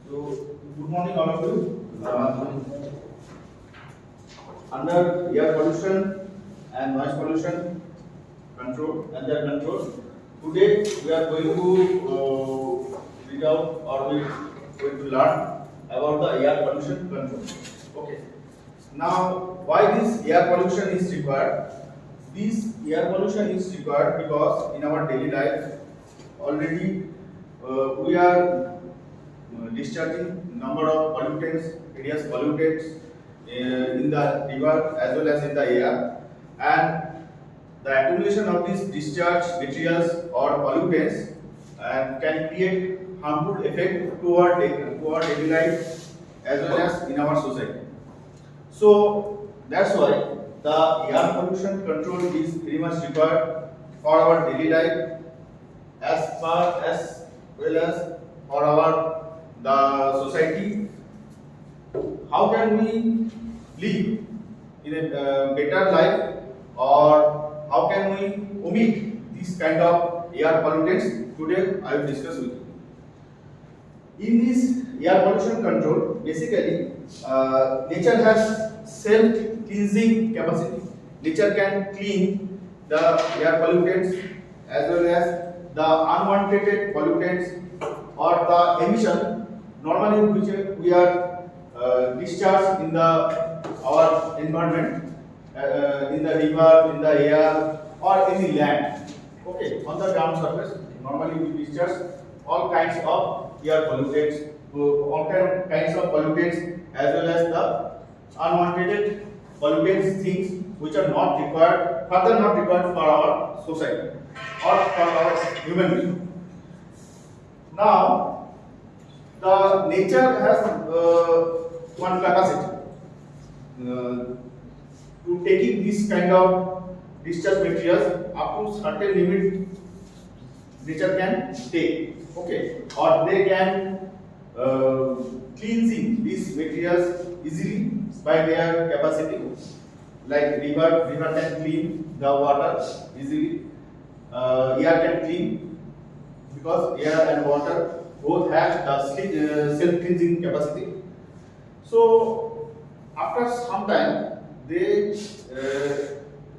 So, good morning, all of you. Under air pollution and noise pollution control and their control, today we are going to read out or we going to learn about the air pollution control. Okay. Now, why this air pollution is required? This air pollution is required because in our daily life already we are discharging number of pollutants, various pollutants in the river as well as in the air, and the accumulation of these discharge materials or pollutants can create harmful effect to our daily life as well as in our society. So that's why the air pollution control is very much required for our daily life as far as well as for our the society. How can we live in a better life, or how can we omit this kind of air pollutants? Today I will discuss with you. In this air pollution control, basically nature has self-cleansing capacity. Nature can clean the air pollutants as well as the unwanted pollutants or the emission normally which we are discharged in the our environment, in the river, in the air, or any land. Okay, on the ground surface, normally we discharge all kinds of air pollutants, kinds of pollutants as well as the unwanted pollutants things which are not required, further not required for our society or for our human being. Now, the nature has one capacity to taking this kind of discharge materials up to certain limit. Nature can take, okay, or they can cleansing these materials easily by their capacity. Like river can clean the water easily. Air can clean because air and water both have the self-cleansing capacity. So after some time, they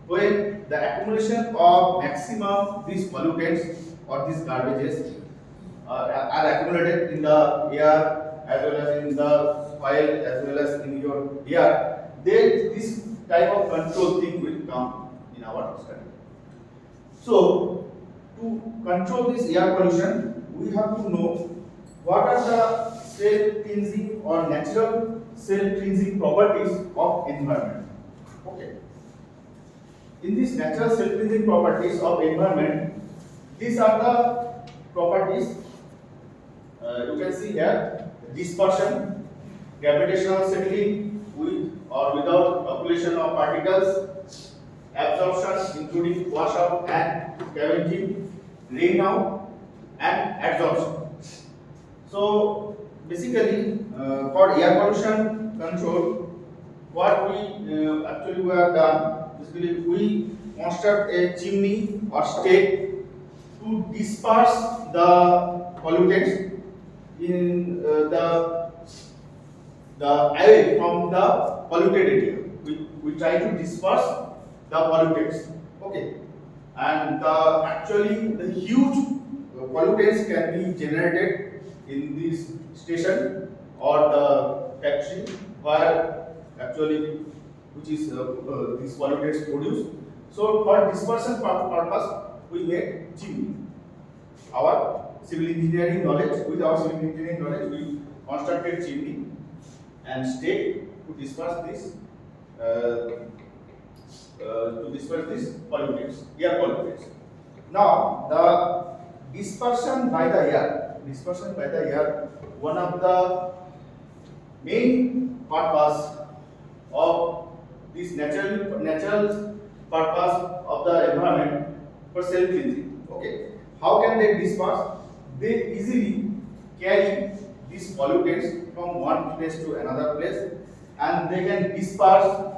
when the accumulation of maximum these pollutants or these garbages are accumulated in the air as well as in the soil as well as in your air, then this type of control thing will come in our study. So to control this air pollution, we have to know what are the self-cleansing or natural self-cleansing properties of environment. Okay. In these natural self-cleansing properties of environment, these are the properties you can see here: dispersion, gravitational settling with or without accumulation of particles, absorption including washout and scavenging, rain out, and adsorption. So basically, for air pollution control, what we actually we have done, basically we construct a chimney or stake to disperse the pollutants in the away from the polluted area. We try to disperse the pollutants. Okay, and the huge pollutants can be generated in this station or the factory where actually which is these pollutants produced. So for dispersion purpose, we make chimney. Our civil engineering knowledge, with our civil engineering knowledge, we constructed chimney and stake to disperse these pollutants, air pollutants. Now the dispersion by the air, one of the main purpose of this natural purpose of the environment for self cleansing. Okay, how can they disperse? They easily carry these pollutants from one place to another place, and they can disperse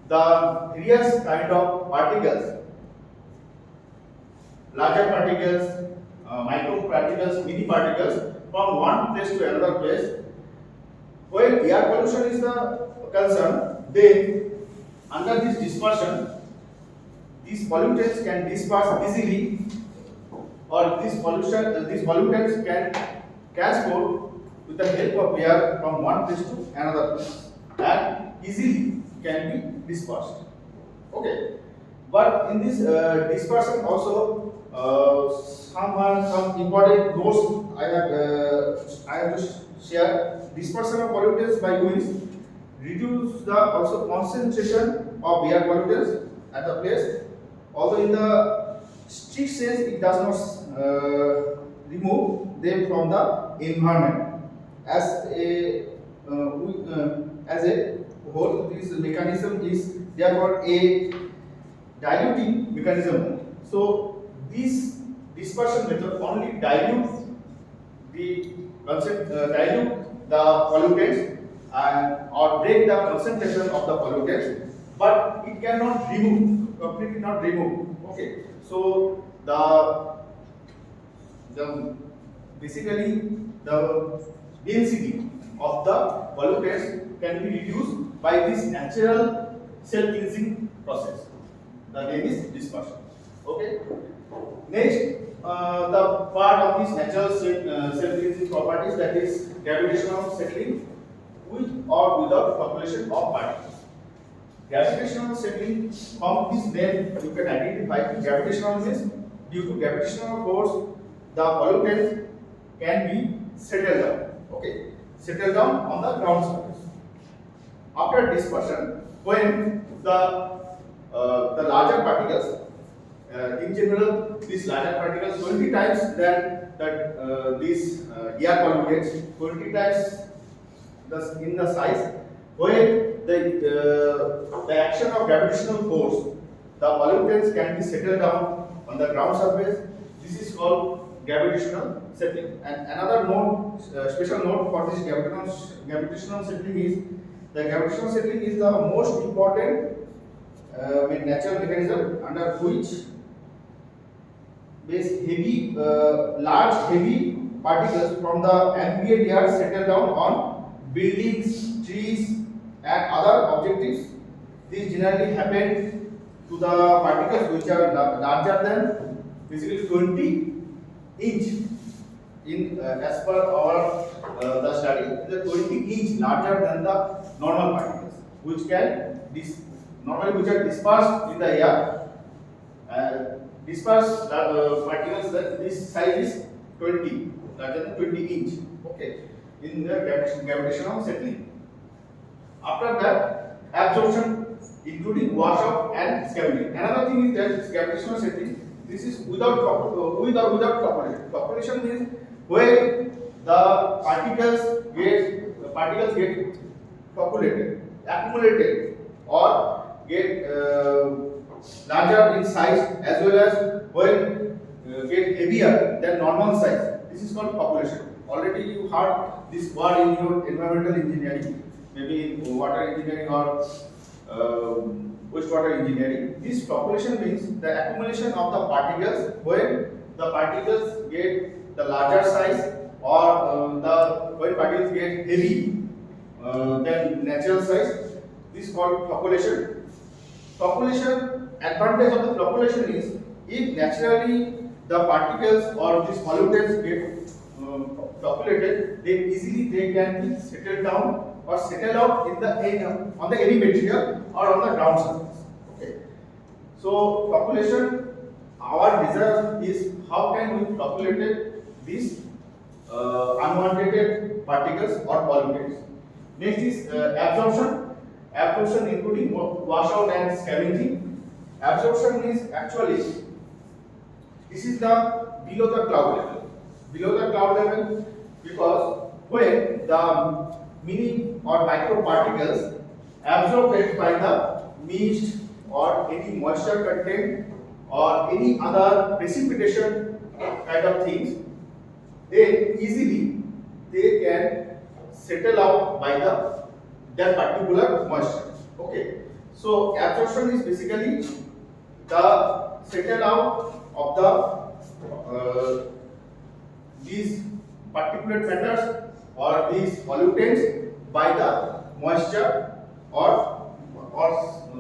the various kind of particles, larger particles, micro particles, mini particles from one place to another place. When air pollution is the concern, then under this dispersion, these pollutants can disperse easily, or these pollutants can transport with the help of air from one place to another place and easily can be dispersed. Okay, but in this dispersion also some important notes I have to share. Dispersion of pollutants by winds reduce the also concentration of air pollutants at the place. Although in the strict sense it does not remove them from the environment. As a whole, this mechanism is therefore a diluting mechanism. So this dispersion method only dilutes the pollutants and or break the concentration of the pollutants, but it cannot remove, completely not remove. Okay, so the basically the density of the pollutants can be reduced by this natural self-cleansing process. The name is dispersion. Okay. Next, the part of this natural self-cleansing properties, that is gravitational settling with or without population of particles. Gravitational settling, from this name you can identify gravitational means due to gravitational force the pollutants can be settled down. Okay, settled down on the ground surface. After dispersion, when the larger particles, in general, these larger particles 20 times than that these air pollutants, 20 times in the size. When the action of gravitational force, the pollutants can be settled down on the ground surface. This is called gravitational settling. And another note, special note for this gravitational settling is the gravitational settling is the most important natural mechanism under which large heavy particles from the ambient air settle down on buildings, trees, and other objects. These generally happen to the particles which are larger than basically 20 inch. In as per our the study, the 20 inch larger than the normal particles, which can normally which are dispersed in the air. Dispersed particles, that this size is 20, larger than 20 inch. Okay, in the gravitational settling. After that, absorption, including washout and scavenging. Another thing is that gravitational settling. This is without population. Population means when the particles get populated, accumulated, or get larger in size, as well as when get heavier than normal size. This is called population. Already you heard this word in your environmental engineering, maybe in water engineering or wastewater engineering. This population means the accumulation of the particles when the particles get the larger size, or when particles get heavy than natural size. This is called population. Population, advantage of the population is if naturally the particles or these pollutants get populated, then easily they can be settled down or settle out in the on the any material or on the ground surface. Okay. So population, our desire is how can we populate these unwanted particles or pollutants. Next is absorption. Absorption including washout and scavenging. Absorption is actually, this is the below the cloud level. Below the cloud level, because when the mini or micro particles absorbed by the mist or any moisture content or any other precipitation kind of things, then easily they can settle out by that particular moisture. Okay. So absorption is basically the settle out of the these particulate matters or these pollutants by the moisture or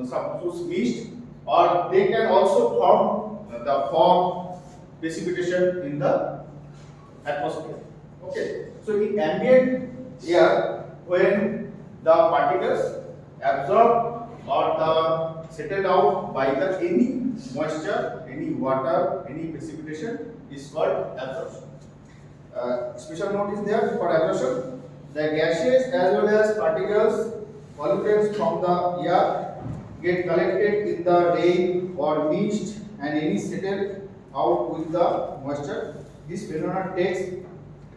some mist, or they can also form the fog precipitation in the atmosphere. Okay, so in ambient air, when the particles absorb or the settled out by the any moisture, any water, any precipitation is called absorption. Special note is there for absorption. The gases as well as particles, pollutants from the air get collected in the rain or mist and any settled out with the moisture. This phenomenon takes